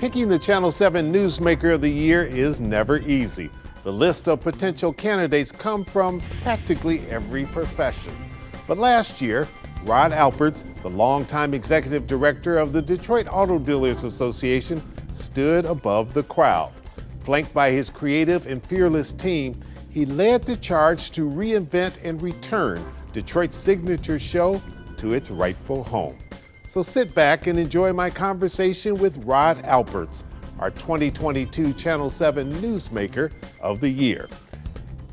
Picking the Channel 7 Newsmaker of the Year is never easy. The list of potential candidates come from practically every profession. But last year, Rod Alperts, the longtime executive director of the Detroit Auto Dealers Association, stood above the crowd. Flanked by his creative and fearless team, he led the charge to reinvent and return Detroit's signature show to its rightful home. So sit back and enjoy my conversation with Rod Alperts, our 2022 Channel 7 Newsmaker of the Year.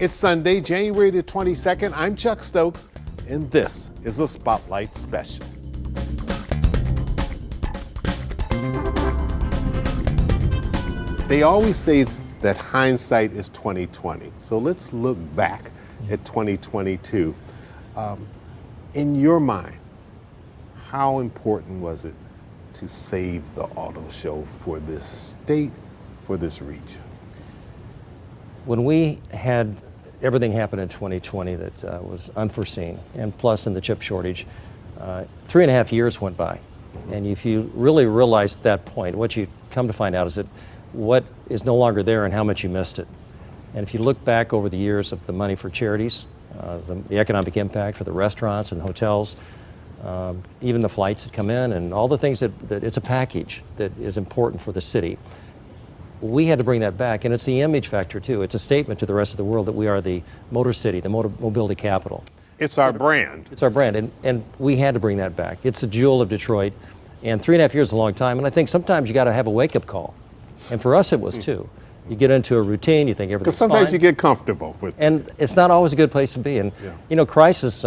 It's Sunday, January the 22nd. I'm Chuck Stokes, and this is a Spotlight Special. They always say that hindsight is 20/20. So let's look back at 2022. In your mind, how important was it to save the auto show for this state, for this region? When we had everything happen in 2020 that was unforeseen, and plus in the chip shortage, 3.5 years went by. And if you really realize at that point, what you come to find out is that what is no longer there and how much you missed it. And if you look back over the years of the money for charities, the economic impact for the restaurants and hotels, even the flights that come in and all the things that it's a package that is important for the city. We had to bring that back, and it's the image factor too. It's a statement to the rest of the world that we are the motor city, the mobility capital. It's our brand. It's our brand, and we had to bring that back. It's a jewel of Detroit, and 3.5 years is a long time, and I think sometimes you got to have a wake-up call. And for us it was too. You get into a routine, you think everything's fine. Because sometimes you get comfortable with it. And it's not always a good place to be. And you know, crisis,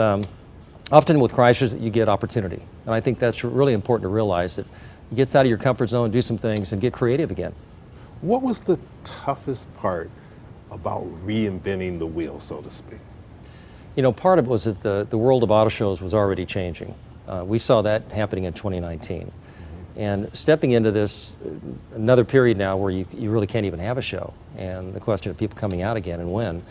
often with crisis you get opportunity. And I think that's really important to realize that you get out of your comfort zone, do some things, and get creative again. What was the toughest part about reinventing the wheel, so to speak? You know, part of it was that the world of auto shows was already changing. We saw that happening in 2019. And stepping into this, another period now where you really can't even have a show, and the question of people coming out again and when.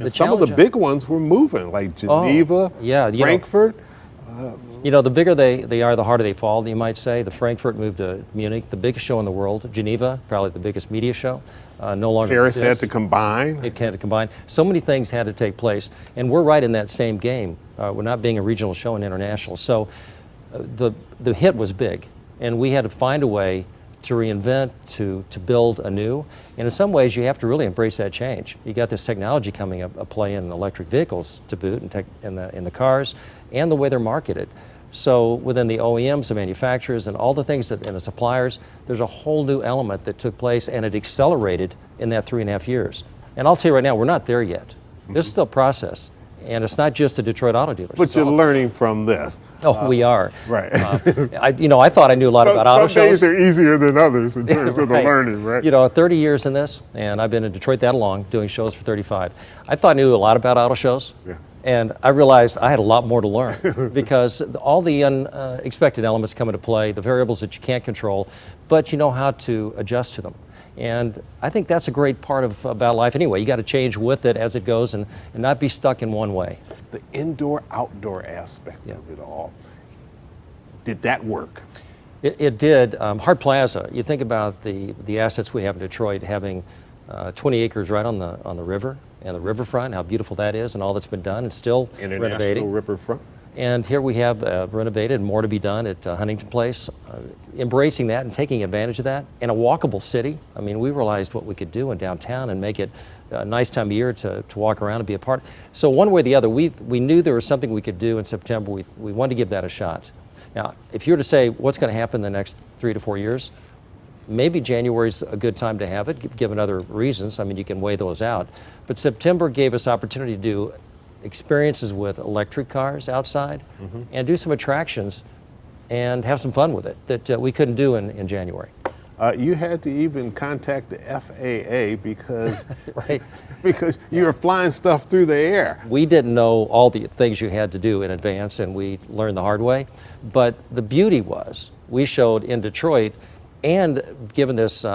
Some of the big ones were moving, like Geneva, Frankfurt. You know, the bigger they are, the harder they fall, you might say. The Frankfurt moved to Munich, the biggest show in the world. Geneva, probably the biggest media show, no longer Paris exists. had to combine. It had to combine. So many things had to take place, and we're right in that same game. We're not being a regional show and international. So the hit was big, and we had to find a way to reinvent, to build anew. And in some ways, you have to really embrace that change. You got this technology coming up, a play in electric vehicles to boot, and in the cars, and the way they're marketed. So within the OEMs, the manufacturers, and all the things and the suppliers, there's a whole new element that took place, and it accelerated in that 3.5 years. And I'll tell you right now, we're not there yet. This is still a process. And it's not just the Detroit auto dealers. But you're learning from this. Oh, we are. Right. I thought I knew a lot about auto shows. Some days are easier than others in terms of the learning, right? You know, 30 years in this, and I've been in Detroit that long, doing shows for 35. I thought I knew a lot about auto shows. Yeah. And I realized I had a lot more to learn because all the unexpected elements come into play, the variables that you can't control, but you know how to adjust to them. And I think that's a great part about life anyway. You got to change with it as it goes and not be stuck in one way. The indoor-outdoor aspect of it all, did that work? It did. Hart Plaza, you think about the assets we have in Detroit, having 20 acres right on the river and the riverfront, how beautiful that is, and all that's been done. It's still renovating. International riverfront. And here we have renovated, more to be done at Huntington Place, embracing that and taking advantage of that. And a walkable city. I mean, we realized what we could do in downtown and make it a nice time of year to walk around and be a part. So one way or the other, we knew there was something we could do in September. We wanted to give that a shot. Now, if you were to say what's going to happen in the next 3 to 4 years, maybe January's a good time to have it, given other reasons. I mean, you can weigh those out. But September gave us opportunity to do experiences with electric cars outside and do some attractions and have some fun with it that we couldn't do in January. You had to even contact the FAA because, right. because you were flying stuff through the air. We didn't know all the things you had to do in advance, and we learned the hard way. But the beauty was we showed in Detroit, and given this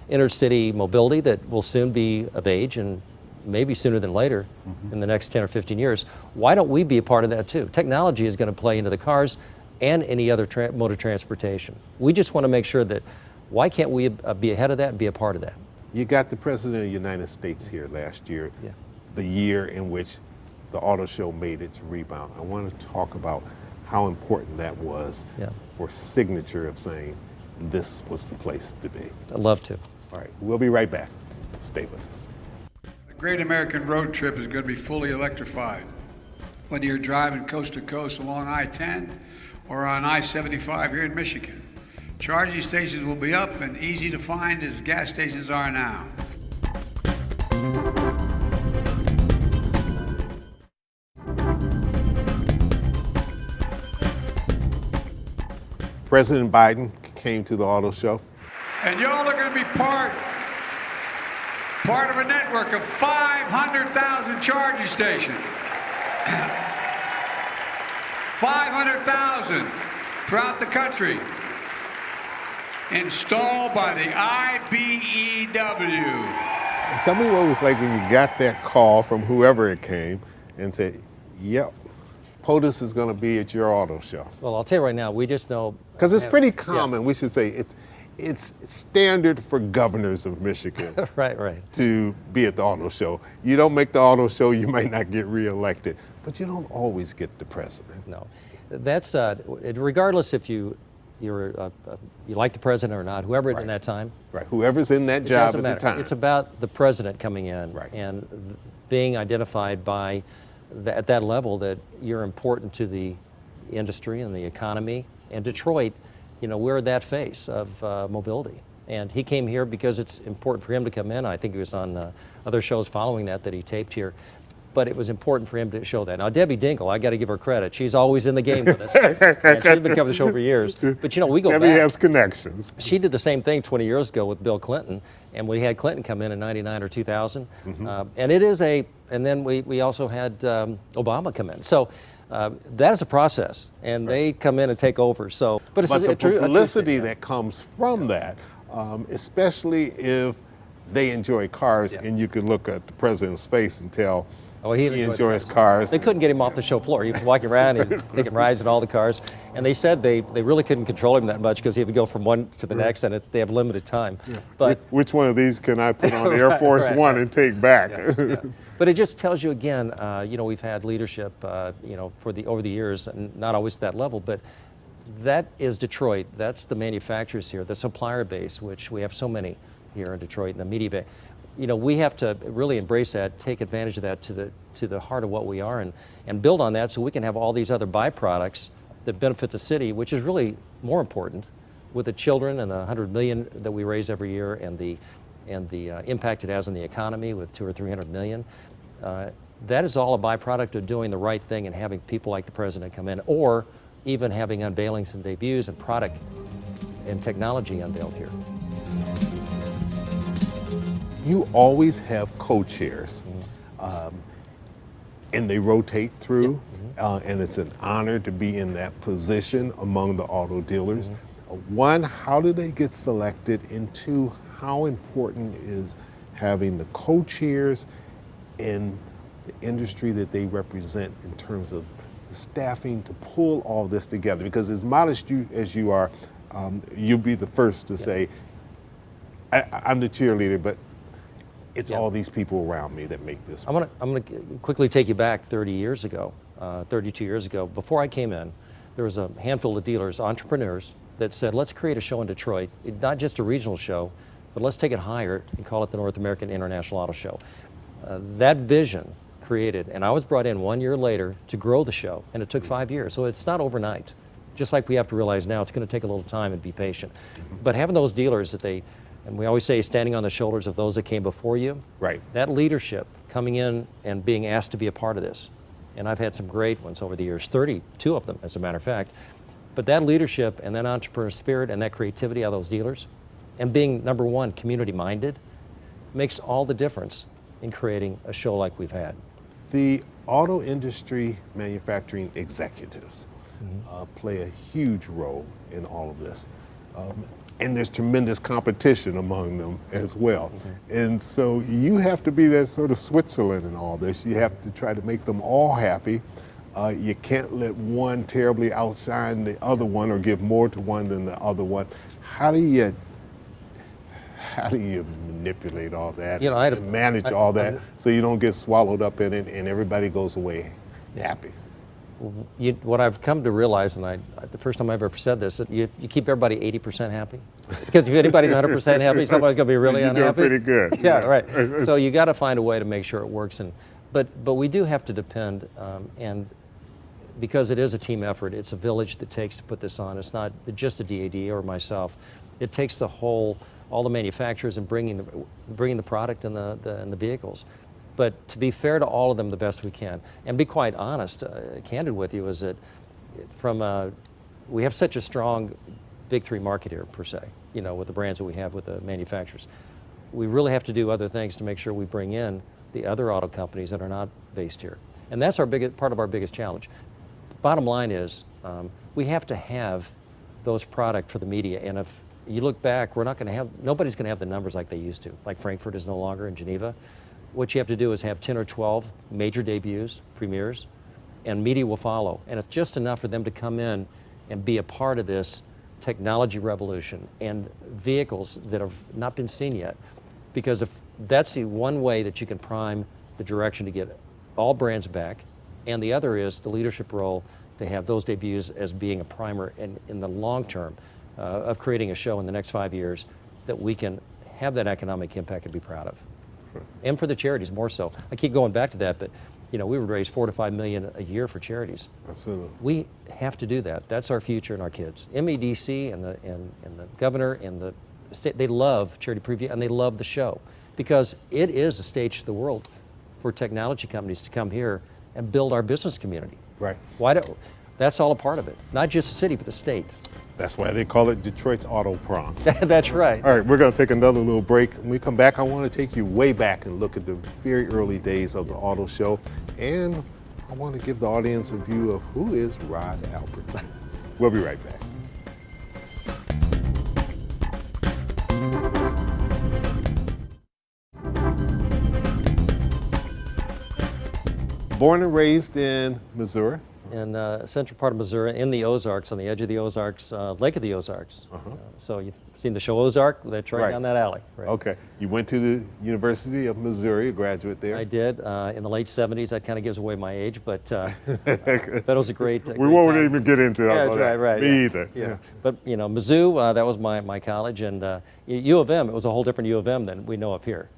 inner-city mobility that will soon be of age and maybe sooner than later in the next 10 or 15 years, why don't we be a part of that too? Technology is going to play into the cars and any other mode of transportation. We just want to make sure that Why can't we be ahead of that and be a part of that? You got the President of the United States here last year, Yeah. the year in which the auto show made its rebound. I want to talk about how important that was Yeah. for signature of saying this was the place to be. I'd love to. All right, we'll be right back. Stay with us. The Great American Road Trip is going to be fully electrified. Whether you're driving coast to coast along I-10 or on I-75 here in Michigan, charging stations will be up and easy to find as gas stations are now. President Biden came to the auto show. And y'all are going to be part of a network of 500,000 charging stations. 500,000 throughout the country, installed by the IBEW. Tell me what it was like when you got that call from whoever it came and said, yep, POTUS is going to be at your auto show. Well, I'll tell you right now, we just know. Because it's pretty common, we should say, it's standard for governors of Michigan Right. to be at the auto show. You don't make the auto show, you might not get reelected, but you don't always get the president. No, that's regardless if you like the president or not, whoever in that time. Right, whoever's in that It job doesn't at matter. the time. It's about the president coming in Right. and being identified by at that level that you're important to the industry and the economy. And Detroit, you know, we're that face of mobility. And he came here because it's important for him to come in. I think he was on other shows following that he taped here. But it was important for him to show that. Now, Debbie Dinkle, I got to give her credit. She's always in the game with us. And she's been covering the show for years. But, you know, we go Debbie back. has connections. She did the same thing 20 years ago with Bill Clinton, and we had Clinton come in 99 or 2000. And it is and then we also had Obama come in. So that is a process, and they come in and take over. So, but it's the true publicity that comes from that, especially if they enjoy cars, and you can look at the president's face and tell he enjoys cars. They couldn't get him off the show floor. He was walking around and taking rides in all the cars. And they said they really couldn't control him that much because he would go from one to the next, and they have limited time. Yeah. But which one of these can I put on Air Force One and take back? But it just tells you again, you know, we've had leadership, you know, over the years, and not always at that level, but that is Detroit. That's the manufacturers here, the supplier base, which we have so many here in Detroit, and the media base. You know, we have to really embrace that, take advantage of that to the heart of what we are, and build on that so we can have all these other byproducts that benefit the city, which is really more important with the children and the 100 million that we raise every year, and the impact it has on the economy with 200 or 300 million. That is all a byproduct of doing the right thing and having people like the president come in, or even having unveilings and debuts and product and technology unveiled here. You always have co-chairs, and they rotate through, and it's an honor to be in that position among the auto dealers. One, how do they get selected? And two, how important is having the co-chairs in the industry that they represent in terms of the staffing to pull all this together? Because as modest as you are, you'll be the first to say, I'm the cheerleader, but it's all these people around me that make this. I'm gonna quickly take you back 30 years ago, 32 years ago. Before I came in, there was a handful of dealers, entrepreneurs, that said, let's create a show in Detroit, not just a regional show, but let's take it higher and call it the North American International Auto Show. That vision created, and I was brought in 1 year later to grow the show, and it took 5 years, so it's not overnight. Just like we have to realize now, it's gonna take a little time and be patient. But having those dealers that and we always say standing on the shoulders of those that came before you. Right. That leadership coming in and being asked to be a part of this. And I've had some great ones over the years, 32 of them as a matter of fact. But that leadership and that entrepreneur spirit and that creativity of those dealers, and being number one, community minded, makes all the difference in creating a show like we've had. The auto industry manufacturing executives play a huge role in all of this. And there's tremendous competition among them as well. And so you have to be that sort of Switzerland in all this. You have to try to make them all happy. You can't let one terribly outshine the other one or give more to one than the other one. How do you How do you manipulate all that You know, and manage all that so you don't get swallowed up in it and everybody goes away happy? What I've come to realize, and the first time I've ever said this, that you keep everybody 80% happy. Because if anybody's 100% happy, somebody's going to be really You're unhappy. doing pretty good. Yeah, right. So you got to find a way to make sure it works. But we do have to depend, and because it is a team effort, it's a village that takes to put this on. It's not just the DAD or myself. It takes all the manufacturers and bringing the product and the vehicles. But to be fair to all of them the best we can, and be quite honest, candid with you, is that we have such a strong big three market here per se, you know, with the brands that we have with the manufacturers. We really have to do other things to make sure we bring in the other auto companies that are not based here. And that's part of our biggest challenge. Bottom line is, we have to have those products for the media, and if you look back, nobody's going to have the numbers like they used to. Like Frankfurt is no longer in Geneva. What you have to do is have 10 or 12 major debuts, premieres, and media will follow. And it's just enough for them to come in and be a part of this technology revolution and vehicles that have not been seen yet. Because if that's the one way that you can prime the direction to get all brands back, and the other is the leadership role to have those debuts as being a primer in the long term of creating a show in the next 5 years that we can have that economic impact and be proud of. And for the charities more so. I keep going back to that, but you know, we would raise $4 to $5 million a year for charities. Absolutely. We have to do that. That's our future and our kids. MEDC and the governor and the state, they love Charity Preview and they love the show because it is a stage to the world for technology companies to come here and build our business community. Right. That's all a part of it. Not just the city, but the state. That's why they call it Detroit's Auto Prom. That's right. All right, we're going to take another little break. When we come back, I want to take you way back and look at the very early days of the auto show. And I want to give the audience a view of who is Rod Albert. We'll be right back. Born and raised in Missouri. In central part of Missouri, in the Ozarks, on the edge of the Ozarks, Lake of the Ozarks. So you've seen the show Ozark? That's right down that alley. Right. Okay. You went to the University of Missouri, a graduate there. I did. In the late 70s. That kind of gives away my age, but that was a great We won't even get into yeah, that. Right. Me either. Yeah. But, you know, Mizzou, that was my college, and U of M, it was a whole different U of M than we know up here.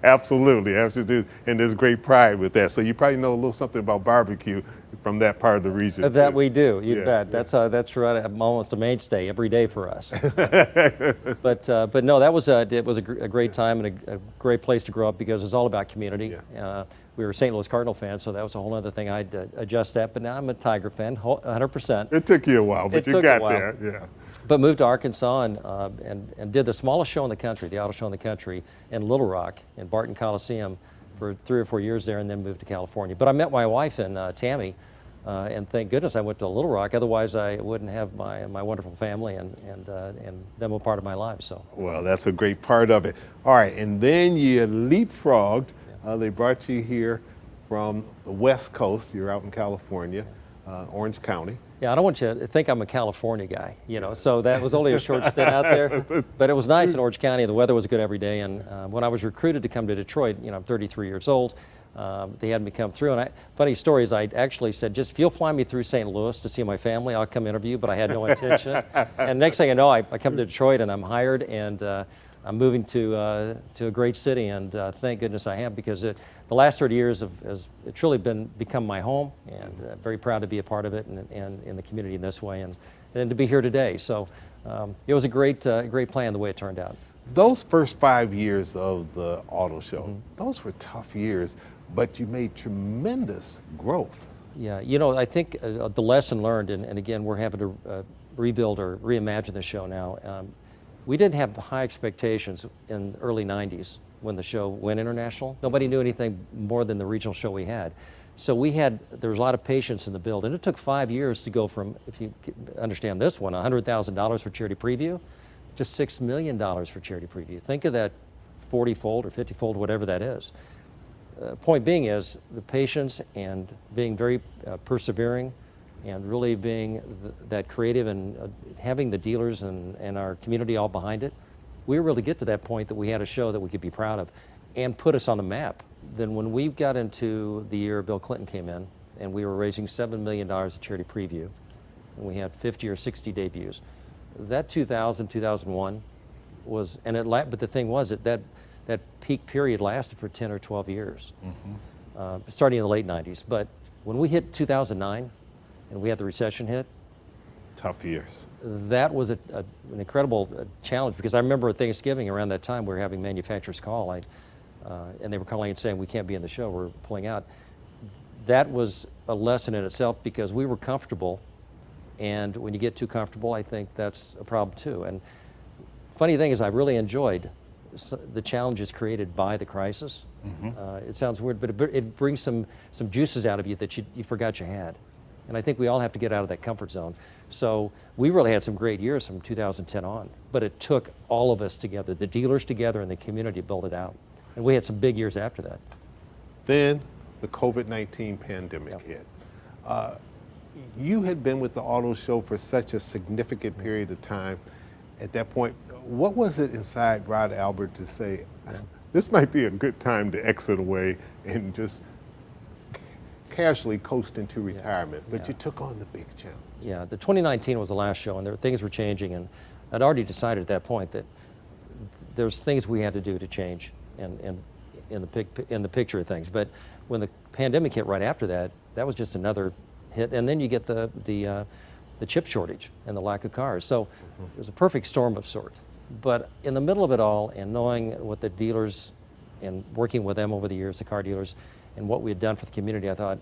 Absolutely, and there's great pride with that. So you probably know a little something about barbecue from that part of the region. That we do, you bet. Yeah. That's right, almost a mainstay every day for us. But no, it was a great time and a great place to grow up because it's all about community. Yeah. We were St. Louis Cardinal fans, so that was a whole other thing I'd adjust that. But now I'm a Tiger fan, 100%. It took you a while, but you got there. Yeah. But moved to Arkansas and did the smallest show in the country, the auto show in the country, in Little Rock, in Barton Coliseum, for 3 or 4 years there, and then moved to California. But I met my wife in Tammy, and thank goodness I went to Little Rock. Otherwise, I wouldn't have my wonderful family and them a part of my life. So. Well, that's a great part of it. All right, and then you leapfrogged. They brought you here from the West Coast. You're out in California, Orange County. Yeah, I don't want you to think I'm a California guy, you know, so that was only a short stint out there. But it was nice in Orange County. The weather was good every day. And when I was recruited to come to Detroit, you know, I'm 33 years old. They had me come through. And funny story is I actually said, just if you'll fly me through St. Louis to see my family, I'll come interview, but I had no intention. And next thing I know, I come to Detroit and I'm hired and I'm moving to a great city, and thank goodness I have, because the last 30 years has truly become my home, and very proud to be a part of it and in the community in this way, and to be here today. So it was a great plan the way it turned out. Those first 5 years of the auto show, those were tough years, but you made tremendous growth. Yeah, you know, I think the lesson learned, and again, we're having to rebuild or reimagine the show now. We didn't have high expectations in the early 90s when the show went international. Nobody knew anything more than the regional show we had. So there was a lot of patience in the build, and it took 5 years to go from, if you understand this one, $100,000 for Charity Preview to $6 million for Charity Preview. Think of that 40-fold or 50-fold, whatever that is. Point being is the patience and being very persevering, and really being that creative and having the dealers and our community all behind it. we were able to get to that point that we had a show that we could be proud of and put us on the map. Then when we got into the year Bill Clinton came in, and we were raising $7 million at Charity Preview, and we had 50 or 60 debuts. That 2000, 2001 was, but the thing was that peak period lasted for 10 or 12 years, starting in the late 90s. But when we hit 2009 and we had the recession hit, tough years. that was an incredible challenge, because I remember at Thanksgiving around that time we were having manufacturers call, and they were calling and saying, we can't be in the show, we're pulling out. That was a lesson in itself, because we were comfortable, and when you get too comfortable, I think that's a problem too. And funny thing is, I really enjoyed the challenges created by the crisis. It sounds weird, but it brings some juices out of you that you forgot you had. And I think we all have to get out of that comfort zone. So we really had some great years from 2010 on, but it took all of us together, the dealers together and the community, to build it out. And we had some big years after that. Then the COVID-19 pandemic hit. You had been with the auto show for such a significant period of time. At that point, what was it inside Rod Albert to say, this might be a good time to exit away and just casually coast into retirement, but you took on the big challenge? Yeah, the 2019 was the last show, and things were changing, and I'd already decided at that point that there's things we had to do to change in the picture of things. But when the pandemic hit right after that, that was just another hit, and then you get the chip shortage and the lack of cars. So it was a perfect storm of sort. But in the middle of it all, and knowing what the dealers, and working with them over the years, the car dealers, and what we had done for the community, I thought,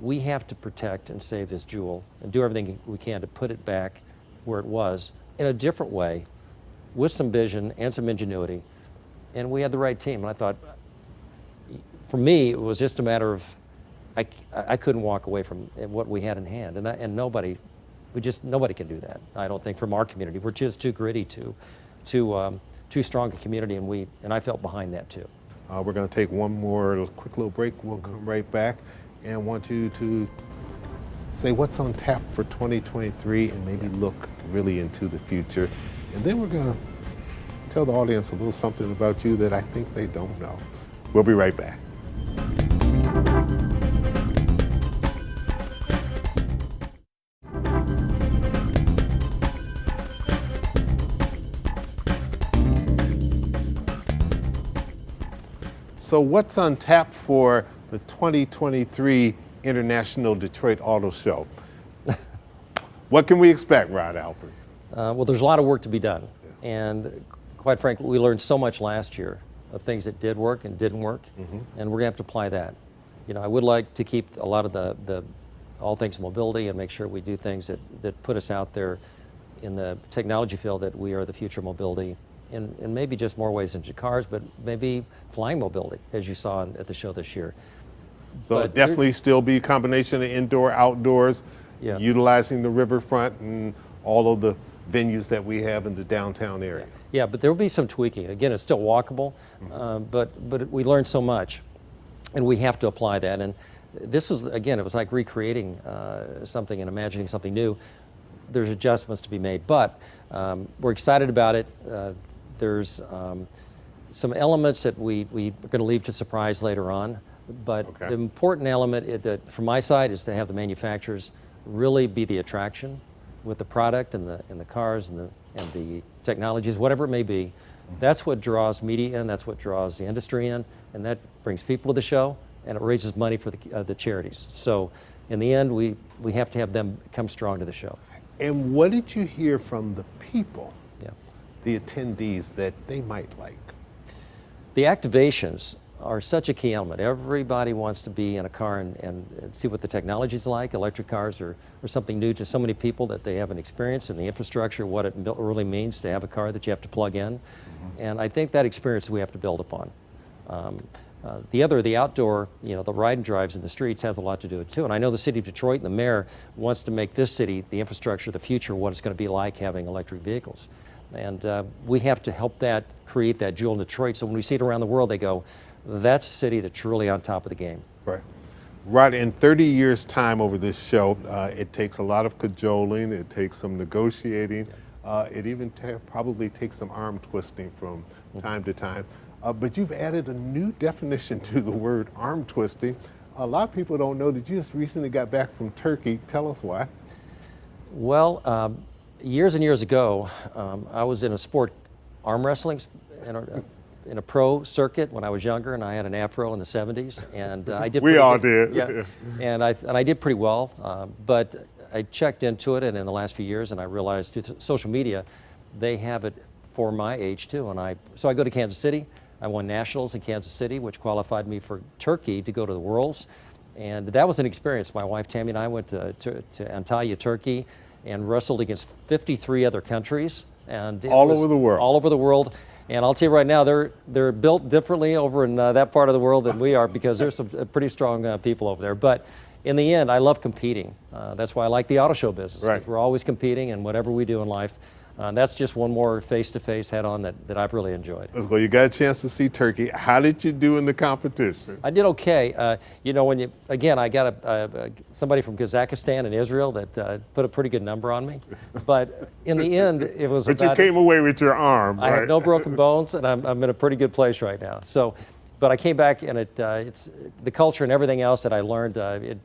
we have to protect and save this jewel and do everything we can to put it back where it was in a different way, with some vision and some ingenuity. And we had the right team. And I thought, for me, it was just a matter of, I couldn't walk away from what we had in hand. And nobody can do that, I don't think, from our community. We're just too gritty, too strong a community, and I felt behind that too. We're going to take one more quick little break. We'll come right back, and want you to say what's on tap for 2023 and maybe look really into the future. And then we're going to tell the audience a little something about you that I think they don't know. We'll be right back. So what's on tap for the 2023 International Detroit Auto Show? What can we expect, Rod Albert? Well, there's a lot of work to be done. And quite frankly, we learned so much last year of things that did work and didn't work, and we're gonna have to apply that. You know, I would like to keep a lot of the all things mobility and make sure we do things that put us out there in the technology field, that we are the future of mobility. And maybe just more ways into cars, but maybe flying mobility, as you saw at the show this year. So but definitely still be a combination of indoor, outdoors, utilizing the riverfront and all of the venues that we have in the downtown area. Yeah, but there will be some tweaking. Again, it's still walkable, but we learned so much, and we have to apply that. And this was, again, it was like recreating something and imagining something new. There's adjustments to be made, but we're excited about it. There's some elements that we're going to leave to surprise later on, but the important element from my side is to have the manufacturers really be the attraction with the product and the cars and the technologies, whatever it may be. That's what draws media in, that's what draws the industry in, and that brings people to the show, and it raises money for the charities. So in the end, we have to have them come strong to the show. And what did you hear from the people, the attendees, that they might like? The activations are such a key element. Everybody wants to be in a car and see what the technology's like. Electric cars are something new to so many people that they haven't experienced, and the infrastructure, what it really means to have a car that you have to plug in. And I think that experience we have to build upon. The outdoor, the ride and drives in the streets has a lot to do with it too. And I know the city of Detroit and the mayor wants to make this city, the infrastructure, the future, what it's going to be like having electric vehicles. And we have to help create that jewel in Detroit, so when we see it around the world, they go, that's a city that's truly on top of the game. Right. Rod, in 30 years' time over this show, it takes a lot of cajoling, it takes some negotiating. It even probably takes some arm twisting from time to time. But you've added a new definition to the word arm twisting. A lot of people don't know that you just recently got back from Turkey. Tell us why. Well, years and years ago, I was in a sport, arm wrestling, in a pro circuit when I was younger, and I had an afro in the 70s, and I did. We pretty all good. did. Yeah, and I did pretty well, but I checked into it, and in the last few years, and I realized through social media, they have it for my age too. And so I go to Kansas City. I won nationals in Kansas City, which qualified me for Turkey to go to the Worlds, and that was an experience. My wife Tammy and I went to Antalya, Turkey, and wrestled against 53 other countries, and all over the world. All over the world. And I'll tell you right now, they're built differently over in that part of the world than we are, because there's some pretty strong people over there. But in the end, I love competing. That's why I like the auto show business. Right. We're always competing in whatever we do in life. That's just one more face-to-face head-on that I've really enjoyed. Well, you got a chance to see Turkey. How did you do in the competition? I did okay. You know, I got somebody from Kazakhstan and Israel that put a pretty good number on me. But in the end, it was But you came away with your arm, I right? have no broken bones, and I'm in a pretty good place right now. So, but I came back, and it's the culture and everything else that I learned.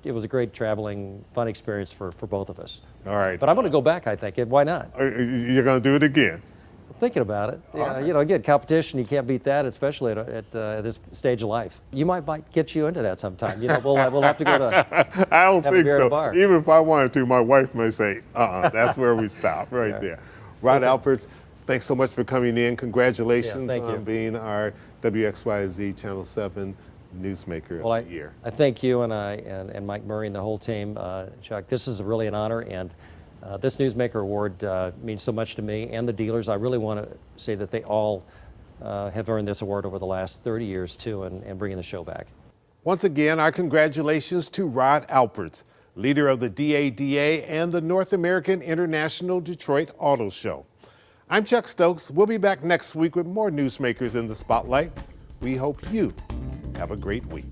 It was a great traveling, fun experience for both of us. All right. But I'm going to go back, I think. Why not? You're going to do it again? I'm thinking about it. Yeah, right. You know, again, competition, you can't beat that, especially at this stage of life. You might get you into that sometime. You know, we'll have to go to. I don't think so. Bar. Even if I wanted to, my wife may say, that's where we stop, right there. Rod Alperts, thanks so much for coming in. Congratulations on being our WXYZ Channel 7 Newsmaker of the Year. I thank you and Mike Murray and the whole team. Chuck, this is really an honor, and this Newsmaker Award means so much to me and the dealers. I really want to say that they all have earned this award over the last 30 years too, and bringing the show back. Once again, our congratulations to Rod Alperts, leader of the DADA and the North American International Detroit Auto Show. I'm Chuck Stokes. We'll be back next week with more Newsmakers in the Spotlight. We hope you have a great week.